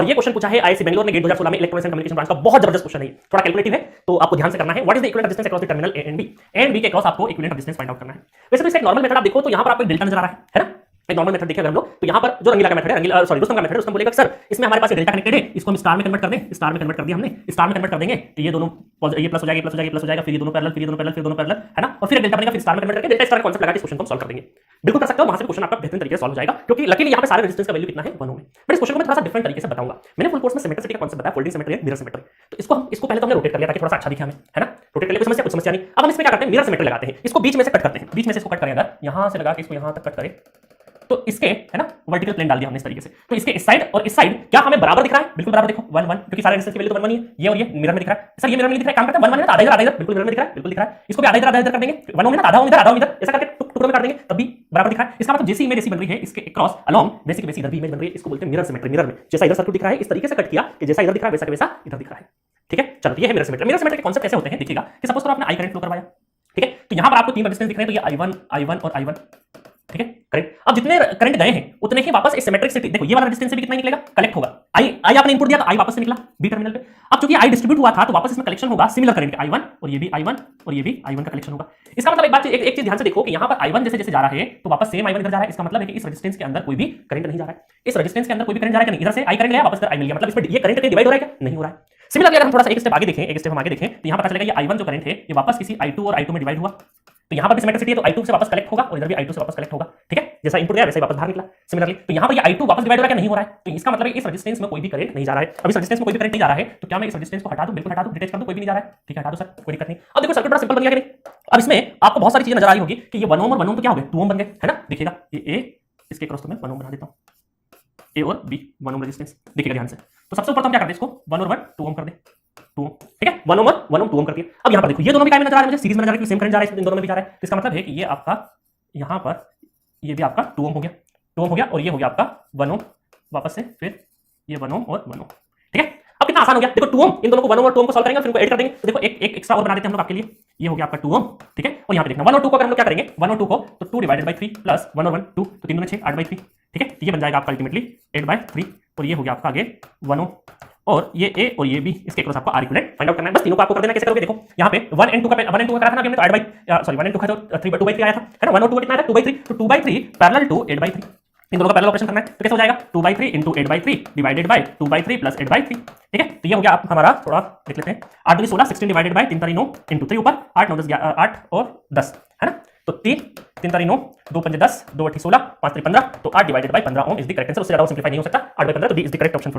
और ये क्वेश्चन पूछा है आईआईसी बेंगलोर ने गेट 2016 में इलेक्ट्रॉनिक्स एंड कम्युनिकेशन ब्रांच का, बहुत जबरदस्त क्वेश्चन है, थोड़ा कैलकुलेटिव है तो आपको ध्यान से करना है। What is the equivalent distance across the terminal A and B के अक्रॉस आपको इक्विवेलेंट डिस्टेंस फाइंड आउट करना है। वैसे तो इसका एक नॉर्मल मेथड आप देखो तो यहां पर आपको डेल्टा नजर आ रहा है ना, एक नॉर्मल मेथड देखें हम लोग तो यहां पर जो रंगीला का मेथड है, रंगीला सॉरी रुस्तम का मेथड है, रुस्तम बोलेगा सर इसमें हमारे पास डेल्टा कनेक्टेड है, इसको हम स्टार में कन्वर्ट कर दें, स्टार में कन्वर्ट कर दिया हमने, स्टार में कन्वर्ट कर देंगे तो ये दोनों ये प्लस हो जाएगा, प्लस हो जाएगा, प्लस हो जाएगा, फिर ये दोनों पैरेलल, फिर ये दोनों पैरेलल, फिर दोनों पैरेलल, है ना, और फिर डेल्टा बनेगा, फिर स्टार में कन्वर्ट करके डेल्टा स्टार कांसेप्ट लगा के इस क्वेश्चन को सॉल्व कर देंगे। बिल्कुल कर सकते हो, वहां से क्वेश्चन आपका बेहतरीन तरीके से सॉल्व हो जाएगा, क्योंकि लकीली यहां पे सारे रेजिस्टेंस का वैल्यू कितना है 1 ओम है। बट इस क्वेश्चन को मैं थोड़ा सा डिफरेंट तरीके से बताऊंगा। मैंने फुल कोर्स में सिमेट्रिसिटी का कांसेप्ट बताया, फोल्डिंग सिमेट्री है, मिरर सिमेट्री, तो इसको पहले तो हमने रोटेट कर लिया ताकि थोड़ा सा अच्छा दिखे हमें, है ना, रोटेट कर लिया, कुछ समस्या नहीं। अब हम इसमें क्या करते हैं, मिरर सिमेट्री लगाते हैं, इसको बीच में से कट करते हैं, बीच में से इसको कट करें, अगर यहां से लगा के इसको यहां तक कट करें तो इसके, है ना, वर्टिकल प्लेन डाल दिया हमने इस तरीके से, तो इसके इस साइड और इस साइड क्या हमें बराबर दिख रहा है, बिल्कुल बराबर देखो 1 1, क्योंकि सारे रेजिस्टेंस की वैल्यू तो 1 1 ही है, ये और ये मिरर में दिख रहा है। सर ये मिरर में दिख रहा है, काम करता है 1 1 है तो आधा इधर बिल्कुल मिरर में दिख रहा है, बिल्कुल दिख रहा है। इसको भी आधा इधर कर देंगे, 1 ओम है आधा ओम इधर, आधा ओम इधर, ऐसा करके टुकड़ों में काट देंगे तब भी बराबर दिख रहा है। इसका मतलब जैसी इमेज ऐसी बन रही है, इसके क्रॉस अलोंग बेसिक बेसिक इधर भी इमेज बन रही है, इसको बोलते हैं मिरर सिमेट्री। मिरर में जैसा इधर सर्किट दिख रहा है इस तरीके से कट किया कि जैसा इधर दिख रहा है वैसा के वैसा इधर दिख रहा है, ठीक है। चलो ये है मिरर सिमेट्री। मिरर सिमेट्री के कांसेप्ट ऐसे होते हैं, देखिएगा कि सपोज करो आपने आई करंट फ्लो करवाया, ठीक है, तो यहां पर आपको तीन रेजिस्टेंस दिख रहे हैं, तो ये I1 और I1, ठीक है, करंट। अब जितने करंट गए हैं उतने ही वापस इस सिमेट्रिक से, देखो ये वाला रेजिस्टेंस से भी कितना निकलेगा, कलेक्ट होगा। आई आपने इनपुट दिया तो आई वापस से निकला बी टर्मिनल पे। अब चूंकि आई डिस्ट्रीब्यूट हुआ था तो वापस इसमें कलेक्शन होगा सिमिलर करंट I1 और ये भी I1 और ये भी I1 का कलेक्शन होगा। इसका मतलब एक चीज ध्यान से देखो कि यहां पर I1 जैसे जैसे जा रहा है तो वापस सेम I1 इधर जा रहा है। इसका मतलब है कि इस रेजिस्टेंस के अंदर कोई भी करंट नहीं जा रहा है, इस रेजिस्टेंस के अंदर कोई भी करंट जा रहा है नहीं, इधर से आई करंट लिया वापस इधर आई मिल गया, मतलब इसमें ये करंट डिवाइड हो रहा है क्या, नहीं हो रहा है। सिमिलरली अगर हम थोड़ा सा एक स्टेप आगे देखें, एक स्टेप हम आगे देखें तो यहां पता चलेगा ये I1 जो करंट है ये वापस किसी I2 और I2 में डिवाइड हुआ, तो यहां पर भी सिमेट्रिसिटी है तो I2 से वापस कलेक्ट होगा और इधर भी I2 से वापस कलेक्ट होगा, ठीक है, जैसा इनपुट गया वैसे ही वापस बाहर निकला। सिमिलरली तो यहां पर ये I2 वापस डिवाइड हो रहा है क्या, नहीं हो रहा है, तो इसका मतलब है इस रेजिस्टेंस में कोई भी करंट नहीं जा रहा है। अब इस रेजिस्टेंस में कोई भी करंट नहीं जा रहा है तो क्या मैं इस रेजिस्टेंस को हटा दूं, बिल्कुल हटा दूं, डिटैच कर दूं, कोई भी नहीं जा रहा है, ठीक है, हटा दो सर, कोई दिक्कत नहीं। अब देखो सर्किट बड़ा सिंपल बन गया कि नहीं। अब इसमें आपको बहुत सारी चीजें नजर आ रही होगी कि ये 1 ओम और 1 ओम तो क्या हो गए 2 ओम बन गए, है ना, देखिएगा ये ए इसके क्रॉस तो मैं 1 ओम बना देता हूं, ए और बी 1 ओम रेजिस्टेंस, देखिएगा ध्यान से। तो सबसे ऊपर हम क्या करते हैं, इसको 1 और 1 2 ओम कर दे, 2 ओम, ठीक है, 1 ओम और 1 ओम 2 ओम कर दिया। अब यहां पर देखो ये दोनों भी काय में नजर आ रहे हैं मुझे, सीरीज में नजर आ रहे हैं, सेम करंट जा रहा है इन दोनों में भी जा रहा है। इसका मतलब है कि ये आपका यहां पर ये भी आपका 2 ओम हो गया, 2 ओम हो गया और ये हो गया आपका 1 ओम, वापस से फिर ये 1 ओम और 1 ओम, ठीक है। अब कितना आसान हो गया, देखो 2 ओम, इन दोनों को 1 ओम और 2 ओम को सॉल्व करेंगे, फिर इनको ऐड कर देंगे, तो देखो एक एक्स्ट्रा और बना देते हैं हम लोग आपके लिए, ये हो गया आपका 2 ओम, ठीक है। और यहां पे देखना 1 और 2 को अगर हम लोग क्या करेंगे, 1 और 2 को तो 2 डिवाइडेड बाय 3 प्लस 1 और 1 2, तो 3 दूनी 6 8 बाय 3, ठीक है, तो ये बन जाएगा आपका अल्टीमेटली 8 बाय 3 और ये हो गया आपका आगे 1 ओम और ये ए और ये बी, इसके क्रॉस आपको आर इक्विवेलेंट फाइंड आउट करना है। बस तीनों को आपको कर देना, कैसे करोगे देखो यहाँ पे 1 and 2 का करा था ना हमने, तो 8 बाई सॉरी 1 and 2 का तो 2 बाई 3 आया था, है ना, 1 और 2 का कितना आया था 2 बाई 3, तो 2 बाई 3 पैरेलल टू 8 बाई 3, इन दोनों का पैरेलल ऑपरेशन करना है तो कैसे हो जाएगा 2 by 3 into 8 by 3 divided by 2 by 3 plus 8 by 3, ठीक है। तो ये हो गया आप हमारा, थोड़ा देख लेते हैं, 8 दूनी 16 16 डिवाइडेड बाय 3 तारी 9 इंटू 3 ऊपर 8 9 10 8 और 10, है ना, तो 3 तारी 9 2 पंजे 10 2 8 16 5 3 15, तो 8 divided by 15 ohm is the correct answer. उससे ज्यादा सिंपलीफाई नहीं हो सकता, 8 बाय 15 तो D is the correct option.